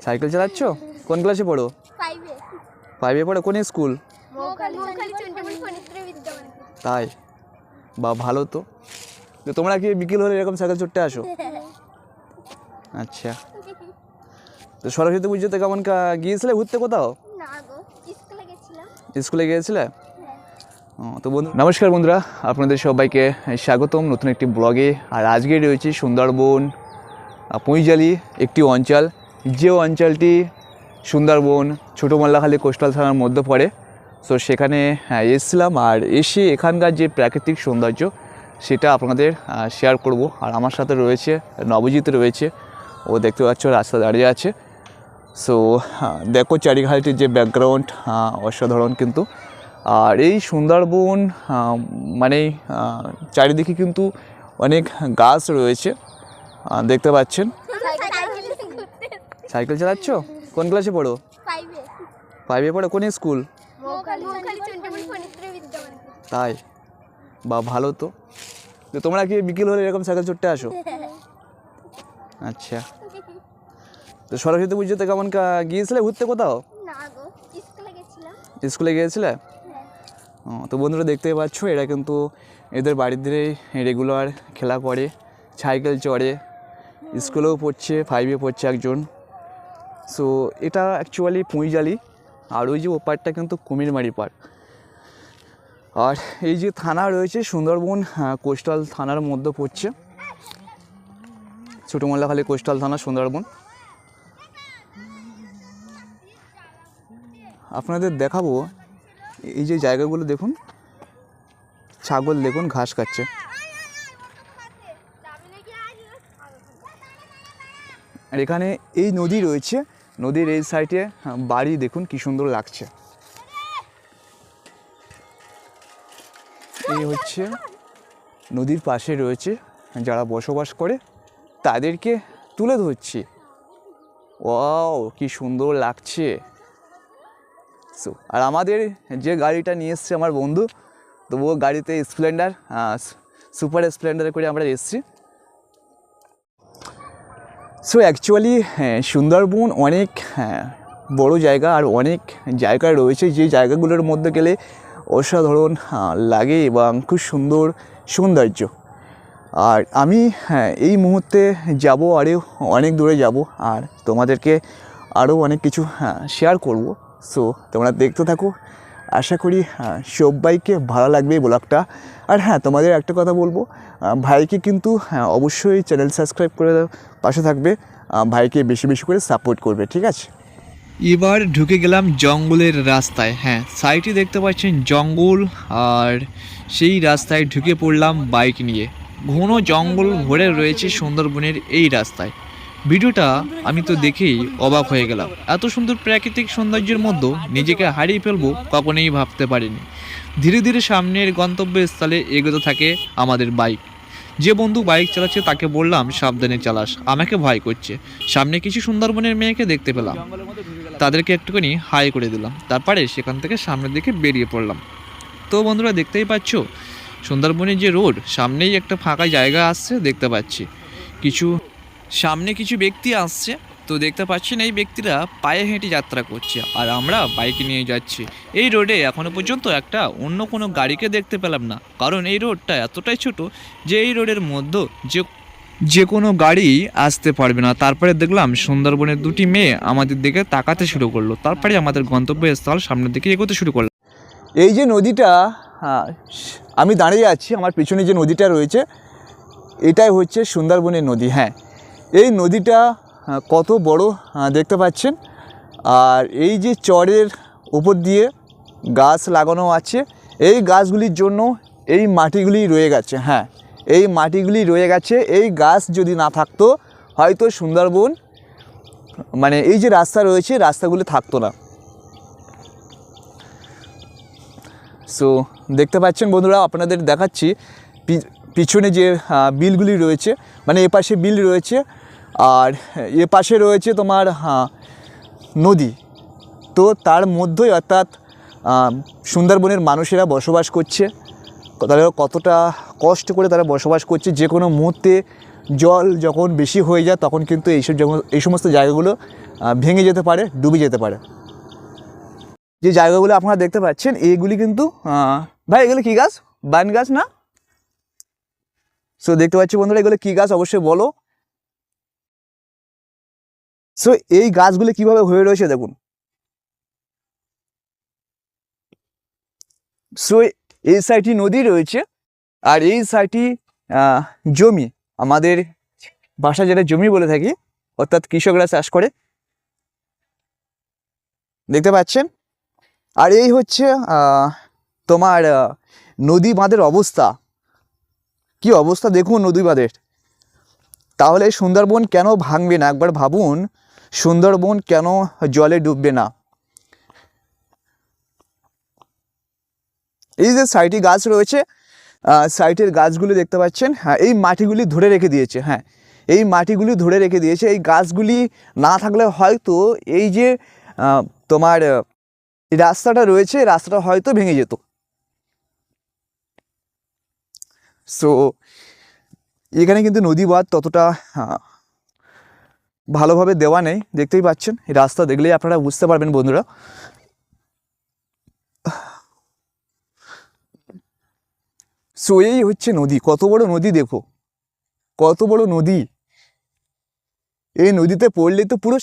Cycle চালাচ্ছ? কোন ক্লাসে পড়ো? 5-এ পড়ো? কোন স্কুল? তাই? বা ভালো তো। তোমরা কি বিকেল হলে এরকম সাইকেল চড়তে আসো? আচ্ছা, তো সরস্বতী পুজোতে কেমন গিয়েছিলে ঘুরতে কোথাও? স্কুলে গিয়েছিলে? তো বন্ধু নমস্কার বন্ধুরা, আপনাদের সবাইকে স্বাগতম নতুন একটি ব্লগে। আর আজকে রয়েছে সুন্দরবন পুঁইজালি একটি অঞ্চল, যে অঞ্চলটি সুন্দরবন ছোটো মোল্লাখালী কোস্টাল থানার মধ্যে পড়ে। সো সেখানে এসেছিলাম, আর এসে এখানকার যে প্রাকৃতিক সৌন্দর্য সেটা আপনাদের শেয়ার করব। আর আমার সাথে রয়েছে নবজিৎ, রয়েছে, ও দেখতে পাচ্ছ রাস্তা দাঁড়িয়ে আছে। সো দেখো চারিঘাটির যে ব্যাকগ্রাউন্ড অসাধারণ কিন্তু। আর এই সুন্দরবন মানে চারিদিকে কিন্তু অনেক গাছ রয়েছে, দেখতে পাচ্ছেন। সাইকেল চালাচ্ছ? কোন ক্লাসে পড়ো? 5-এ পড়ো? কোন স্কুল? তাই? বা ভালো তো। তোমরা কি বিকেল হলে এরকম সাইকেল চড়তে আসো? আচ্ছা, তো সরস্বতী পুজোতে কেমন গিয়েছিলে ঘুরতে কোথাও? স্কুলে গিয়েছিলে? তো বন্ধুরা দেখতেই পাচ্ছ, এরা কিন্তু এদের বাড়ির ধারেই রেগুলার খেলা করে, সাইকেল চড়ে, স্কুলেও পড়ছে, 5-এ পড়ছে একজন। সো এটা অ্যাকচুয়ালি পুঁইজালি, আর ওই যে ওপারটা কিন্তু কুমিরমারি পাড়। আর এই যে থানা রয়েছে সুন্দরবন কোস্টাল থানার মধ্যে পড়ছে, ছোটো মোল্লাখালী কোস্টাল থানা সুন্দরবন। আপনাদের দেখাবো এই যে জায়গাগুলো, দেখুন ছাগল দেখুন ঘাস খাচ্ছে। আর এখানে এই নদী রয়েছে, নদীর এই সাইডে বাড়ি দেখুন কি সুন্দর লাগছে। এই হচ্ছে নদীর পাশে রয়েছে যারা বসবাস করে, তাদেরকে তুলে ধরছি। ওয়াও কি সুন্দর লাগছে। সো আর আমাদের যে গাড়িটা নিয়ে এসছে আমার বন্ধু, তো ও গাড়িতে স্প্লেন্ডার, সুপার স্প্লেন্ডারে করে আমরা এসেছি। সো অ্যাকচুয়ালি সুন্দরবন অনেক বড় জায়গা, আর অনেক জায়গা রয়েছে যে জায়গাগুলোর মধ্যে গেলে অসাধারণ লাগে এবং খুব সুন্দর সৌন্দর্য। আর আমি এই মুহূর্তে যাব, আরও অনেক দূরে যাব, আর তোমাদেরকে আরও অনেক কিছু শেয়ার করব। সো তোমরা দেখতে থাকো, আশা করি সবাইকে ভালো লাগবে এই ব্লগটা। আর হ্যাঁ, তোমাদের একটা কথা বলবো, ভাইকে কিন্তু অবশ্যই চ্যানেল সাবস্ক্রাইব করে পাশে থাকবে, ভাইকে বেশি বেশি করে সাপোর্ট করবে, ঠিক আছে? এবার ঢুকে গেলাম জঙ্গলের রাস্তায়। হ্যাঁ, সাইডে দেখতে পাচ্ছেন জঙ্গল, আর সেই রাস্তায় ঢুকে পড়লাম বাইক নিয়ে। ঘন জঙ্গল ভরে রয়েছে সুন্দরবনের এই রাস্তায়। ভিডিওটা আমি তো দেখেই অবাক হয়ে গেলাম। এত সুন্দর প্রাকৃতিক সৌন্দর্যের মধ্যে নিজেকে হারিয়ে ফেলবো কখনোই ভাবতে পারিনি। ধীরে ধীরে সামনের গন্তব্যস্থলে এগোতে থাকে আমাদের বাইক। যে বন্ধু বাইক চালাচ্ছে তাকে বললাম সাবধানে চালাস, আমাকে ভয় করছে। সামনে কিছু সুন্দরবনের মেয়েকে দেখতে পেলাম, তাদেরকে একটুখানি হাই করে দিলাম, তারপরে সেখান থেকে সামনের দিকে বেরিয়ে পড়লাম। তো বন্ধুরা দেখতেই পাচ্ছ সুন্দরবনের যে রোড, সামনেই একটা ফাঁকা জায়গা আসছে, দেখতে পাচ্ছি সামনে কিছু ব্যক্তি আসছে। তো দেখতে পাচ্ছেন এই ব্যক্তিরা পায়ে হেঁটে যাত্রা করছে, আর আমরা বাইকে নিয়ে যাচ্ছি। এই রোডে এখনও পর্যন্ত একটা অন্য কোনো গাড়িকে দেখতে পেলাম না, কারণ এই রোডটা এতটাই ছোট যে এই রোডের মধ্যে যে কোনো গাড়ি আসতে পারবে না। তারপরে দেখলাম সুন্দরবনের দুটি মেয়ে আমাদের দিকে তাকাতে শুরু করলো, তারপরে আমাদের গন্তব্যস্থল সামনের দিকে এগোতে শুরু করলো। এই যে নদীটা আমি দাঁড়িয়ে আছি, আমার পিছনে যে নদীটা রয়েছে এটাই হচ্ছে সুন্দরবনের নদী। হ্যাঁ, এই নদীটা কত বড় দেখতে পাচ্ছেন। আর এই যে চরের উপর দিয়ে গাছ লাগানো আছে, এই গাছগুলির জন্য এই মাটিগুলি রয়ে গেছে। হ্যাঁ, এই মাটিগুলি রয়ে গেছে। এই গাছ যদি না থাকতো হয়তো সুন্দরবন মানে এই যে রাস্তা রয়েছে রাস্তাগুলি থাকতো না। সো দেখতে পাচ্ছেন বন্ধুরা, আপনাদের দেখাচ্ছি পিছনে যে বিলগুলি রয়েছে, মানে এপাশে বিল রয়েছে আর এ পাশে রয়েছে তোমার নদী। তো তার মধ্যেই অর্থাৎ সুন্দরবনের মানুষেরা বসবাস করছে। তারা কতটা কষ্ট করে তারা বসবাস করছে, যে কোনো মুহূর্তে জল যখন বেশি হয়ে যায় তখন কিন্তু এই সমস্ত জায়গাগুলো ভেঙে যেতে পারে, ডুবে যেতে পারে। যে জায়গাগুলো আপনারা দেখতে পাচ্ছেন এইগুলি কিন্তু ভাই এগুলো কী গাছ? বান গাছ না? সো দেখতে পাচ্ছি বন্ধুরা, এগুলো কী গাছ অবশ্যই বলো। সো এই গাছগুলি কিভাবে হয়ে রয়েছে দেখুন। সো এই সাইডটি নদী রয়েছে আর এই সাইডটি জমি, আমাদের ভাষা যেটা জমি বলে থাকি, অর্থাৎ কৃষকরা চাষ করে, দেখতে পাচ্ছেন। আর এই হচ্ছে তোমার নদী বাঁধের অবস্থা, কি অবস্থা দেখুন নদী বাঁধের। তাহলে সুন্দরবন কেন ভাঙবে না? একবার ভাবুন, সুন্দরবন কেন জলে ডুববে না? এই যে সাইডে গাছ রয়েছে, সাইডের গাছগুলি দেখতে পাচ্ছেন, হ্যাঁ এই মাটিগুলি ধরে রেখে দিয়েছে, হ্যাঁ এই মাটিগুলি ধরে রেখে দিয়েছে। এই গাছগুলি না থাকলে হয়তো এই যে তোমার রাস্তাটা রয়েছে, রাস্তাটা হয়তো ভেঙে যেত। সো এখানে কিন্তু নদী বাঁধ ততটা ভালোভাবে দেওয়া নেই, দেখতেই পাচ্ছেন। রাস্তা দেখলেই আপনারা বুঝতে পারবেন বন্ধুরা। সো এই হচ্ছে নদী, কত বড় নদী দেখো, কত বড় নদী। এই নদীতে পড়লে তো পুরো